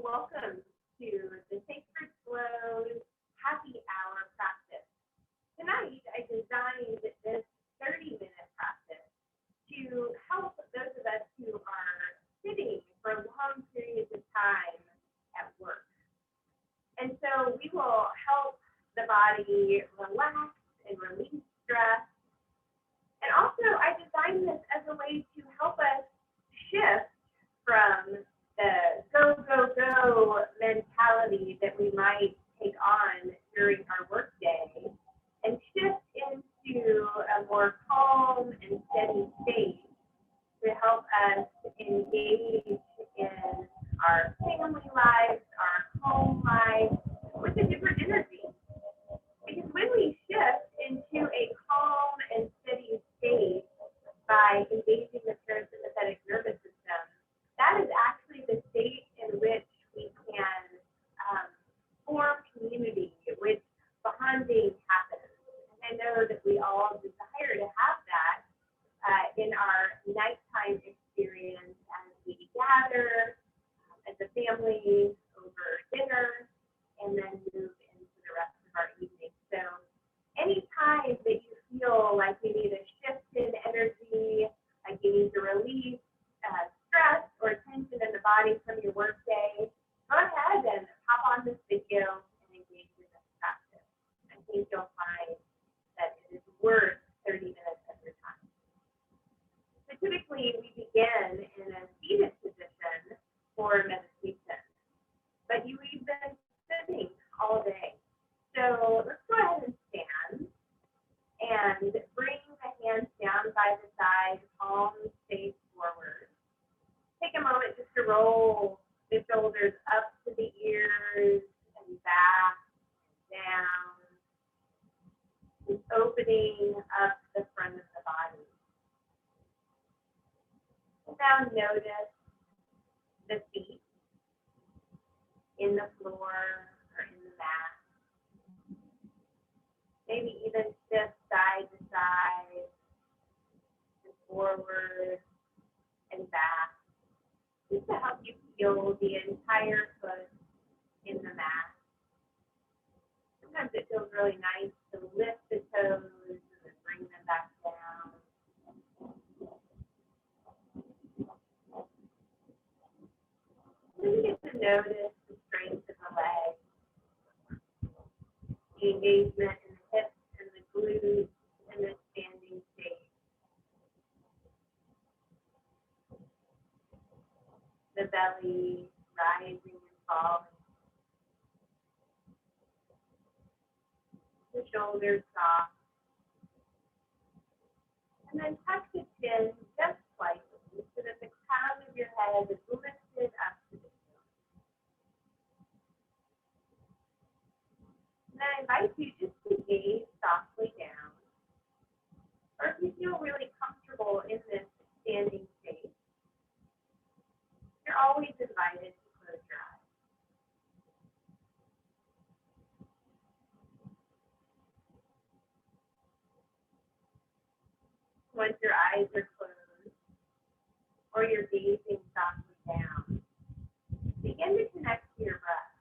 Welcome to the Sacred Flows Happy Hour practice. Tonight, I designed this 30-minute practice to help those of us who are sitting for long periods of time at work. And so we will help the body relax and release stress. And also, I designed this as a way to help us shift from the go, go, go mentality that we might take on during our workday and shift into a more calm and steady state to help us engage in our family lives, our home lives with a different energy. Because when we shift into a calm and steady state by engaging the parasympathetic nervous system, that is actually the state in which we can form community, which bonding happens. And I know that we all desire to have that in our nighttime experience as we gather as a family over dinner and then move into the rest of our evening. So anytime that you feel like you need a shift in energy, like you need to release stress or tension in the body from your workday, go ahead and hop on this video and engage in this practice. I think you'll find that it is worth 30 minutes of your time. So typically we begin in a seated position for meditation, but we've been sitting all day. So let's go ahead and stand and bring the hands down by the side, palms face forward. Take a moment just to roll the shoulders up to the ears and back and down, and opening up the front of the body. Now notice the feet in the floor or in the mat. Maybe even shift side to side, and forward and back, just to help you feel the entire foot in the mat. Sometimes it feels really nice to lift the toes and then bring them back down. Then you get to notice the strength of the legs, the engagement in the hips and the glutes in the standing state. The belly rising and falling. The shoulders soft. And then tuck the chin just slightly so that the crown of your head is lifted up to the ceiling. And I invite you just to gaze softly down. Or if you feel really comfortable in this standing state, you're always invited to close your eyes. Once your eyes are closed, or you're gazing softly down, begin to connect to your breath.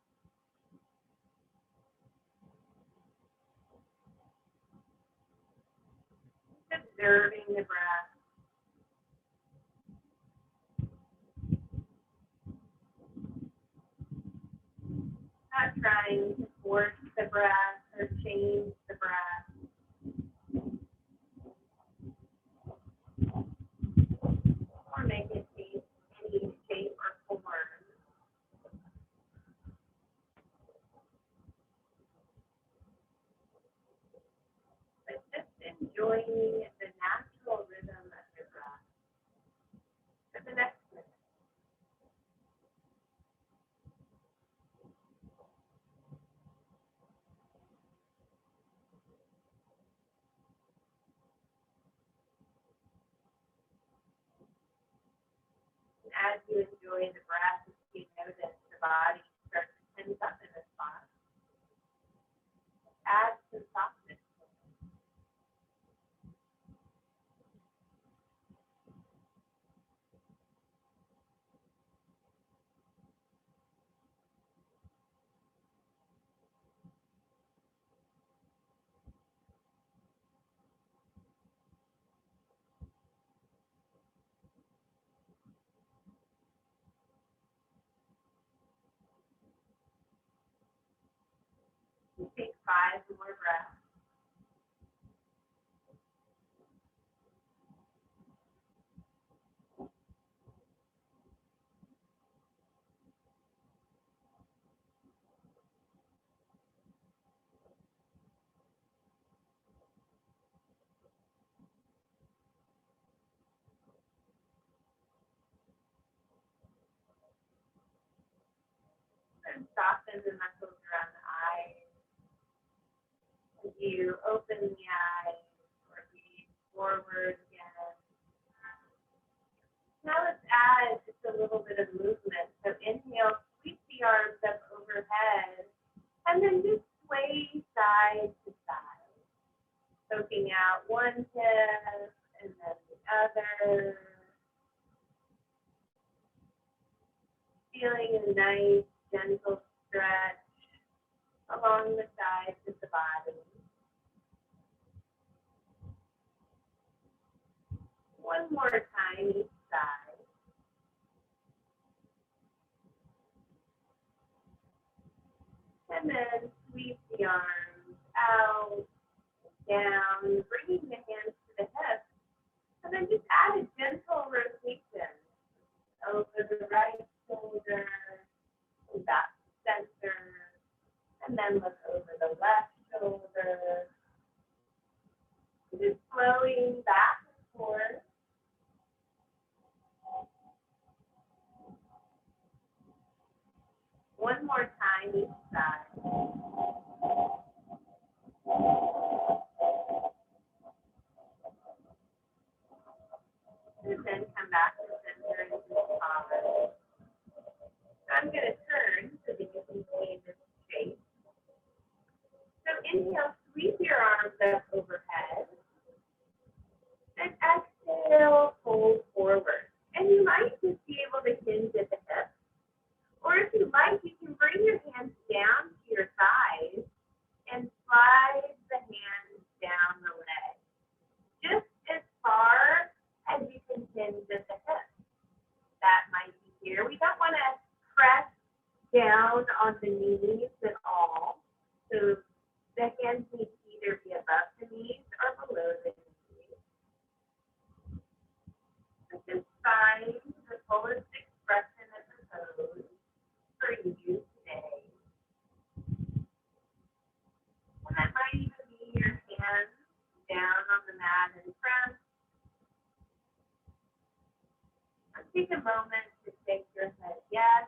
Just observing the breath. Not trying to force the breath or change the breath. Or make it take any shape or form. But just enjoying the natural rhythm of your breath for the next minute. As you enjoy the breath, you notice the body starts to tense up in the spot. Add some softness. 5 more breaths. And soften the muscles around the eyes. As you open the eyes or gaze forward again. Now let's add just a little bit of movement. So inhale, sweep the arms up overhead, and then just sway side to side. Poking out one hip and then the other. Feeling a nice, gentle stretch along the sides of the body. One more time each side. And then sweep the arms out, down, bringing the hands to the hips. And then just add a gentle rotation over the right shoulder, back center, and then look over the left shoulder. Just flowing back and forth. One more time each side. And then come back to center and just pause. So I'm going to turn so that you can see this shape. So inhale, sweep your arms up overhead. And exhale, fold forward. And you might just be able to hinge at the hips. Or if you like, you can bring your hands down to your thighs and slide the hands down the leg. Just as far as you can hinge at the hips. That might be here. We don't want to press down on the knees at all. So the hands need to either be above the knees or below the knees. So just find the fullest expression of the pose for you today. And that might even be your hands down on the mat in front. And take a moment to shake your head yes.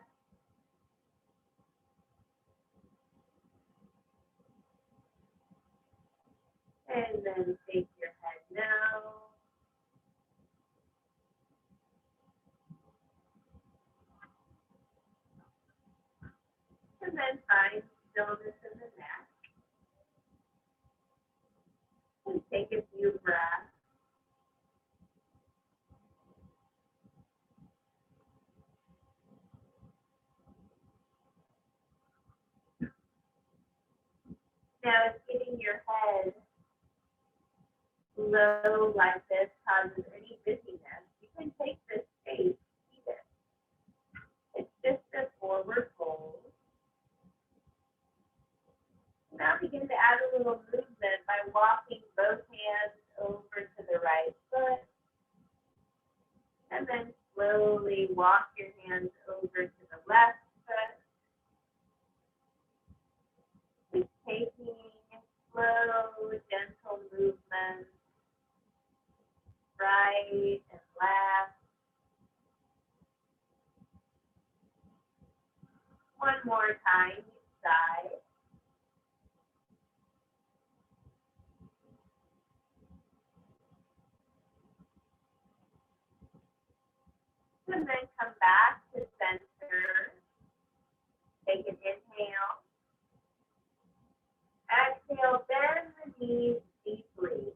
And then shake your head no. And then find stillness in the neck. And take a few breaths. Now, if getting your head low like this causes any dizziness, you can take this shape, keep it. It's just a forward fold. Now begin to add a little movement by walking both hands over to the right foot. And then slowly walk your hands over to the left foot. Just taking slow, gentle movements, right and left. One more time each side. And then come back to center. Take an inhale. Exhale, bend the knees deeply.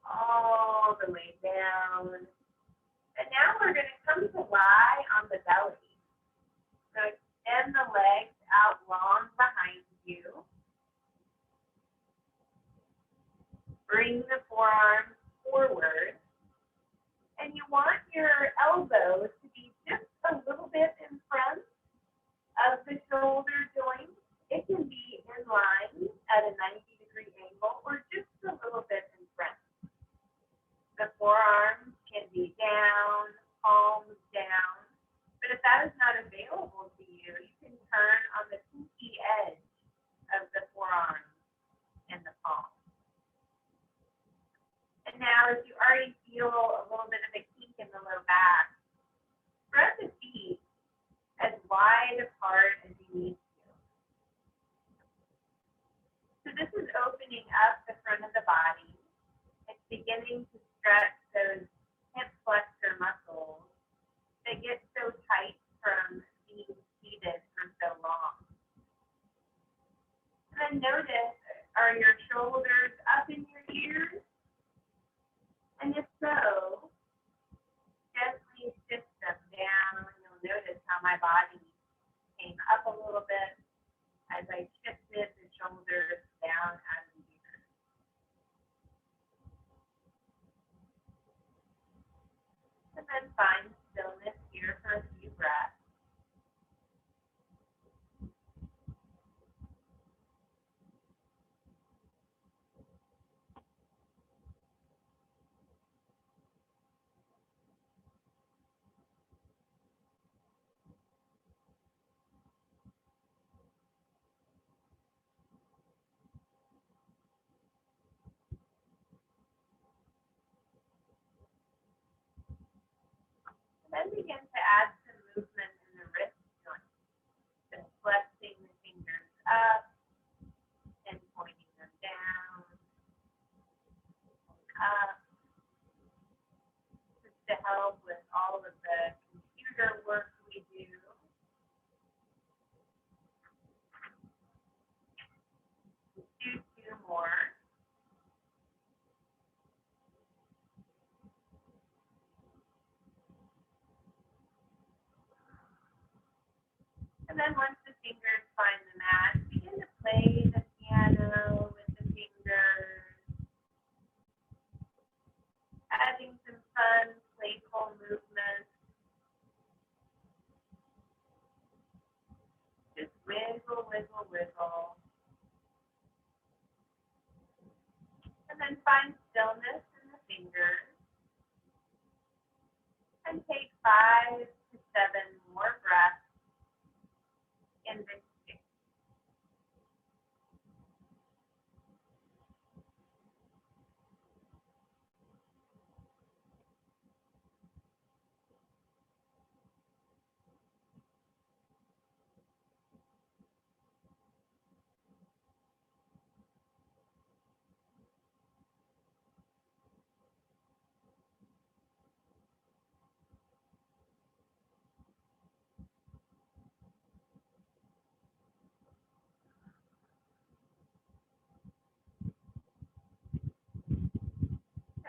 All the way down. And now we're going to come to lie on the belly. So extend the legs out long behind you. Bring the forearms forward. And you want your elbows to be just a little bit in front of the shoulder joint. It can be in line at a 90-degree angle or just a little bit in front. The forearms can be down, palms down. But if that is not available to you, you can turn on the pinky edge of the forearm and the palm. And now, if you already feel a little bit of a kink in the low back, spread the feet as wide apart as you need to. So this is opening up the front of the body. It's beginning to stretch those hip flexor muscles that get so tight from being seated for so long. And then notice, are your shoulders up in your ears? And if so, gently shift them down. You'll notice how my body came up a little bit as I shifted the shoulders down out of the ears. And then find stillness here for a few breaths. And then begin to add some movement in the wrist joint. Just flexing the fingers up and pointing them down, up, just to help with all of the computer work we do. Do two more. And then once the fingers find the mat, begin to play the piano with the fingers, adding some fun, playful movements. Just wiggle, wiggle, wiggle. And then find stillness in the fingers. And take 5 to 7 more breaths in this space.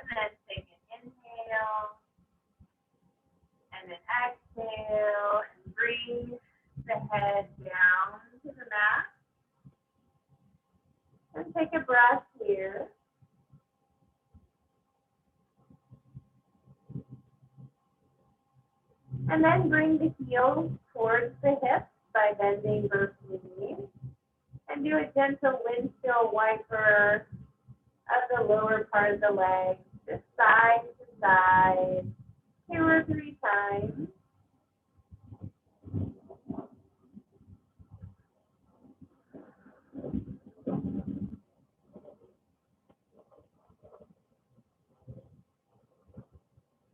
And then take an inhale and an exhale and bring the head down to the mat. And take a breath here. And then bring the heels towards the hips by bending both knees. And do a gentle windshield wiper of the lower part of the leg, just side to side, 2 or 3 times.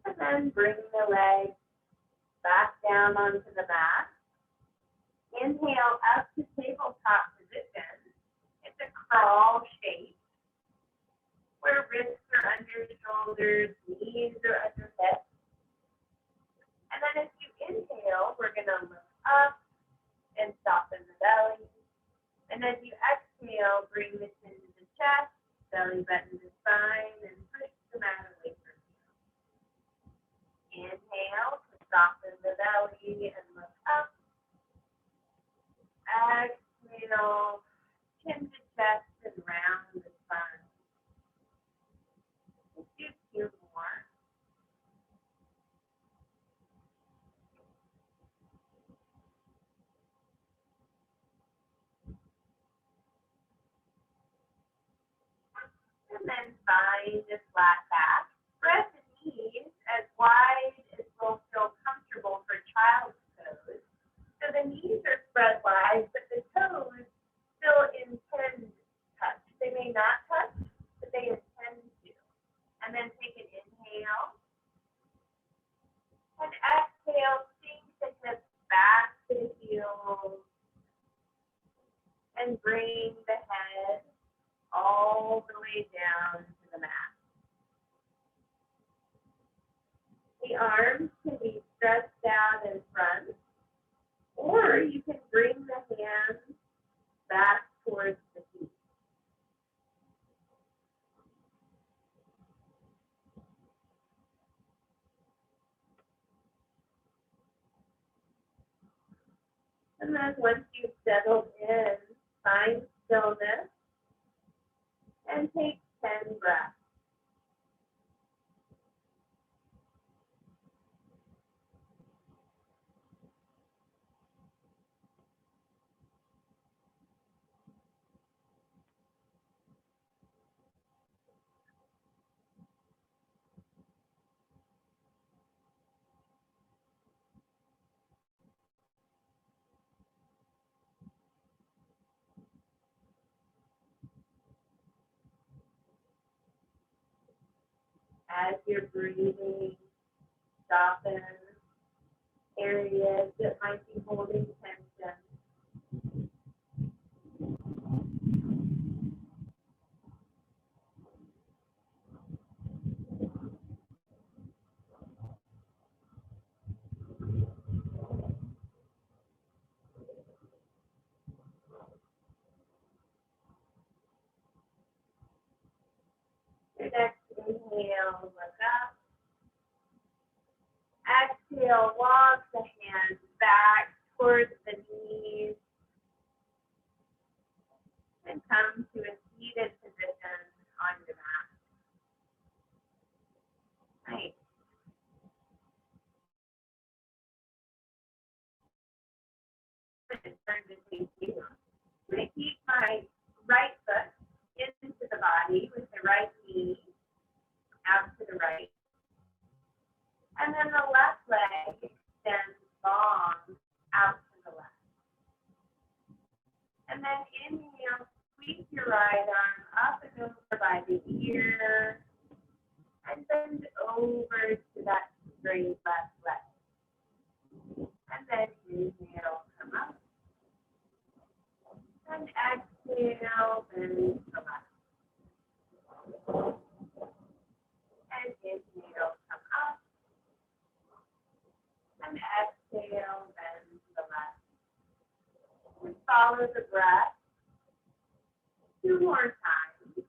And then bring the leg back down onto the mat. Inhale up to tabletop position. It's a crawl shape where wrists are under shoulders, knees are under hips. And then as you inhale, we're going to look up and soften the belly. And as you exhale, bring the chin to the chest, belly button to spine, and push the mat away from you. Inhale to soften the belly and look up. Exhale, chin to chest and round the spine. Let's do 2 more. And then find a flat back. Spread the knees as wide as will feel comfortable for child's pose. So the knees are spread wide, but the toes still intend to touch. They may not touch, but they intend to. And then take an inhale. And exhale, sink the hips back to the heels. And bring the head all the way down to the mat. The arms can be stretched out in front, or you can bring the hands back towards the feet. And then once you've settled in, find stillness and take 10 breaths. As you're breathing, soften areas that might be holding tension. Your next inhale, look up. Exhale, walk the hands back towards the knees and come to a seated position on your mat. Nice. Turn to face you. I'm going to keep my right foot into the body with the right knee out to the right. And then the left leg extends long out to the left. And then inhale, sweep your right arm up and over by the ear. And bend over to that straight left leg. And then inhale, come up. And exhale, bend to the left. And inhale, come up. And exhale, bend to the left. And follow the breath. 2 more times.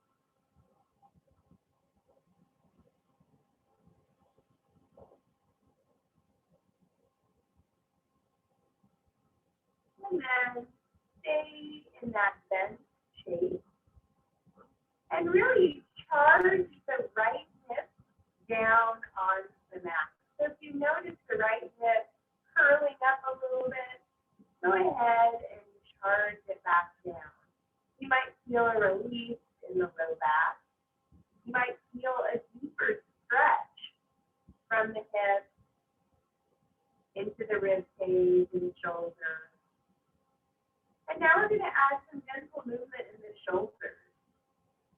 And then stay in that bent shape. And really charge the right hip down onto the mat. So if you notice the right hip curling up a little bit, go ahead and charge it back down. You might feel a release in the low back. You might feel a deeper stretch from the hip into the rib cage and shoulder. And now we're going to add some gentle movement in the shoulders.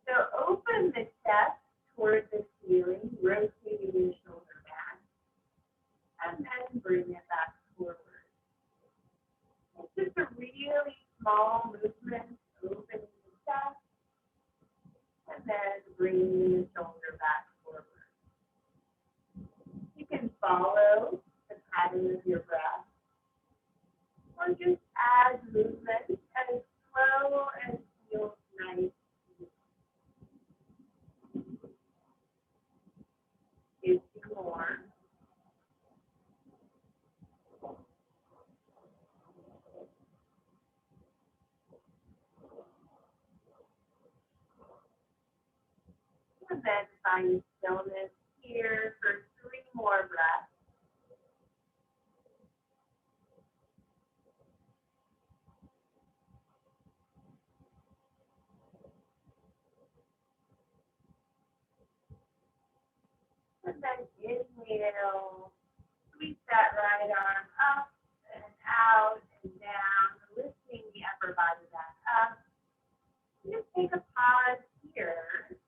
So open the chest toward the ceiling, rotating your shoulder back, and then bring it back forward. It's just a really small movement, opening the chest, and then bringing the shoulder back forward. You can follow the pattern of your breath, or just add movement as slow as feels nice. Do 2 more. And then find stillness here for 3 more breaths. Inhale, sweep that right arm up and out and down, lifting the upper body back up. Just take a pause here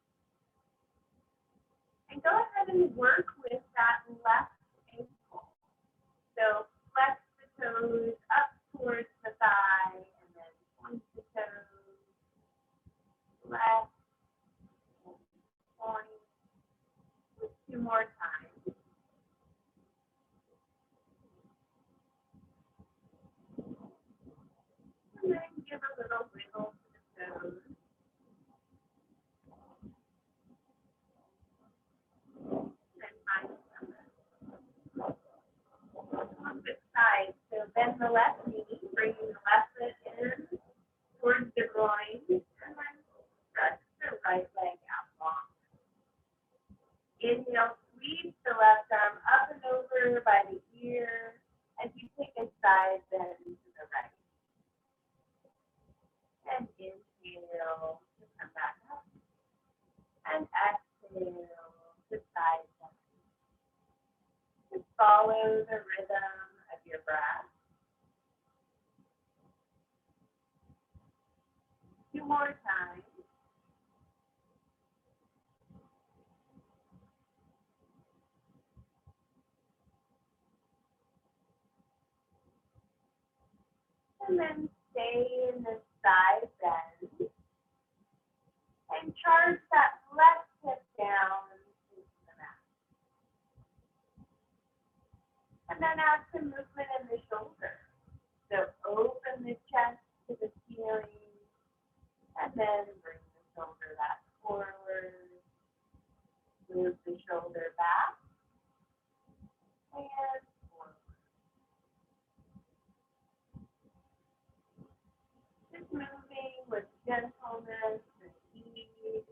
and go ahead and work with that left ankle. So flex the toes up towards the thigh and then point the toes left and point. Just 2 more times. And then give a little wiggle to the toes. And find some opposite side. So bend the left knee, bringing the left foot in towards the groin, and then stretch the right leg out long. Inhale, sweep the left arm up and over by the ear as you take a side bend to the right. And inhale to come back up. And exhale to side bend. Just follow the rhythm of your breath. 2 more times. And then stay in the side bend. And charge that left hip down into the mat. And then add some movement in the shoulder. So open the chest to the ceiling. And then bring the shoulder back forward. Move the shoulder back. And forward. Just moving with gentleness and ease.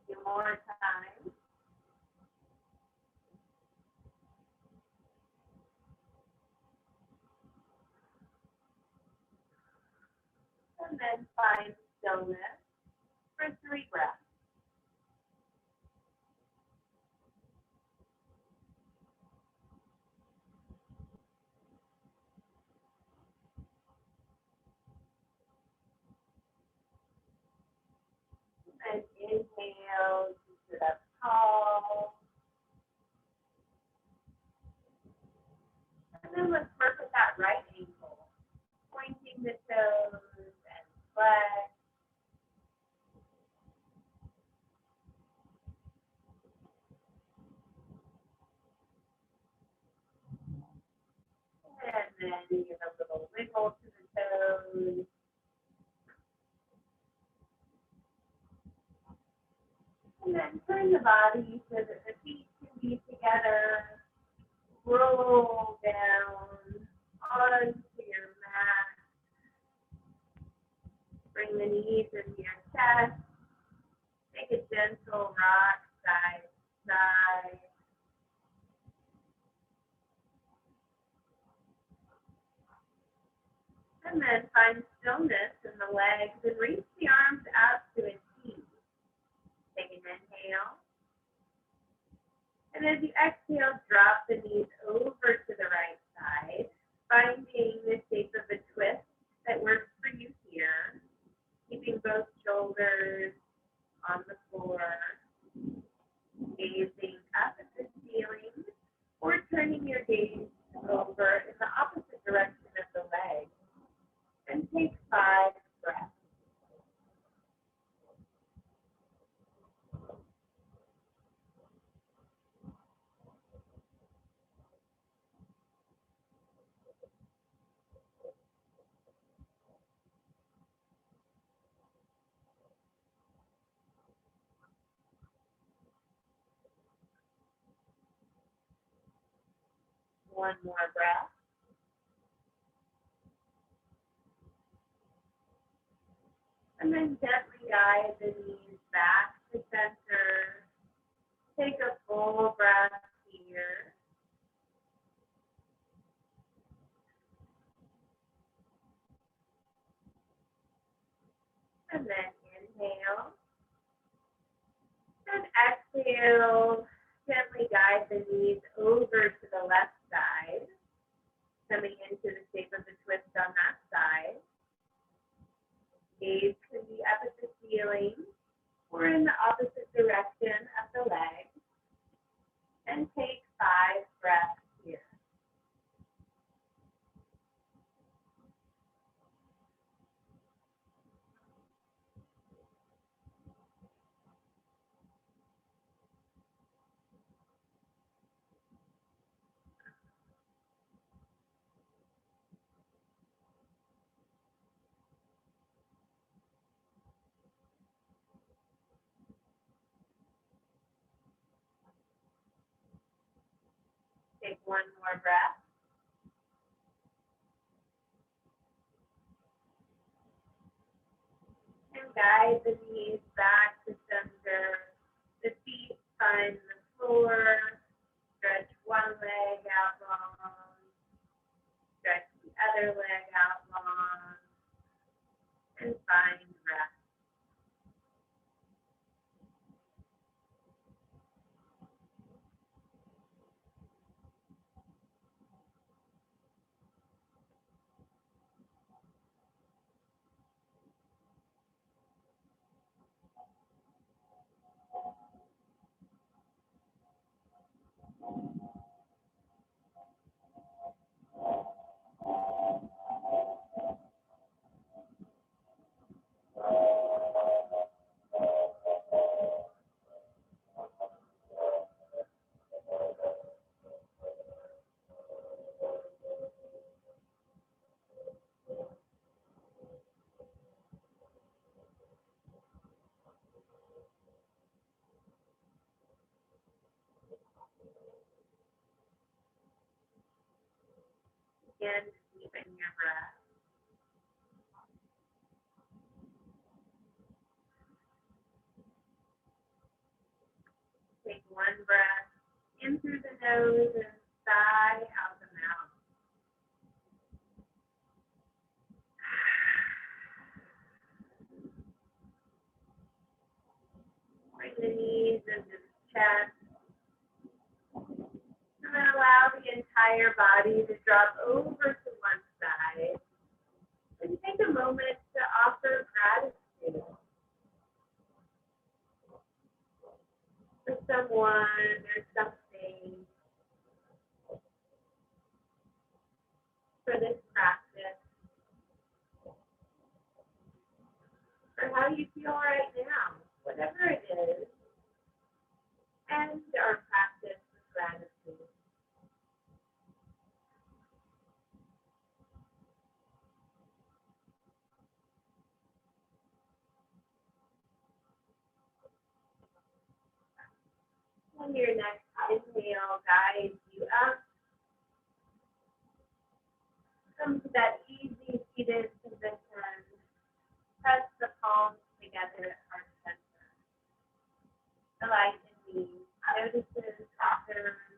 Few more times. And then find stillness for 3 breaths. And inhale to sit up tall. And then let's work with that right ankle, pointing the toes and flex. And then give a little wiggle to the toes. And then turn the body so that the feet can be together. Roll down onto your mat. Bring the knees into your chest. Take a gentle rock side to side. And then find stillness in the legs and reach the arms out to a T. Take an inhale. And as you exhale, drop the knees over to the right side, finding the shape of a twist that works for you here. Keeping both shoulders on the floor, gazing up at the ceiling, or turning your gaze over in the opposite direction of the leg. And take 5 breaths. One more breath. And then gently guide the knees back to center. Take a full breath here. And then inhale. Exhale, gently guide the knees over to the left side, coming into the shape of the twist on that side. Gaze can be up at the ceiling or in the opposite direction of the leg. And take 5 breaths here. Take 1 more breath. And guide the knees back to center. The feet find the floor. Stretch one leg out long. Stretch the other leg out long. And find rest. Again, deepen your breath. Take 1 breath in through the nose and sigh out the mouth. Bring the knees into the chest. And then allow the entire body to drop over to one side. And take a moment to offer gratitude for someone or something, for this practice, for how you feel right now, whatever it is, and our practice with gratitude. And your next inhale guides you up. Come to that easy seated position. Press the palms together at heart center. The light in me notices, observes,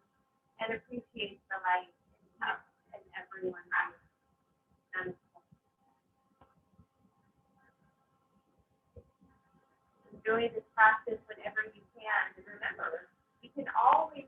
and appreciates the light in us and everyone else. Enjoy this practice whenever you can. And remember, you can always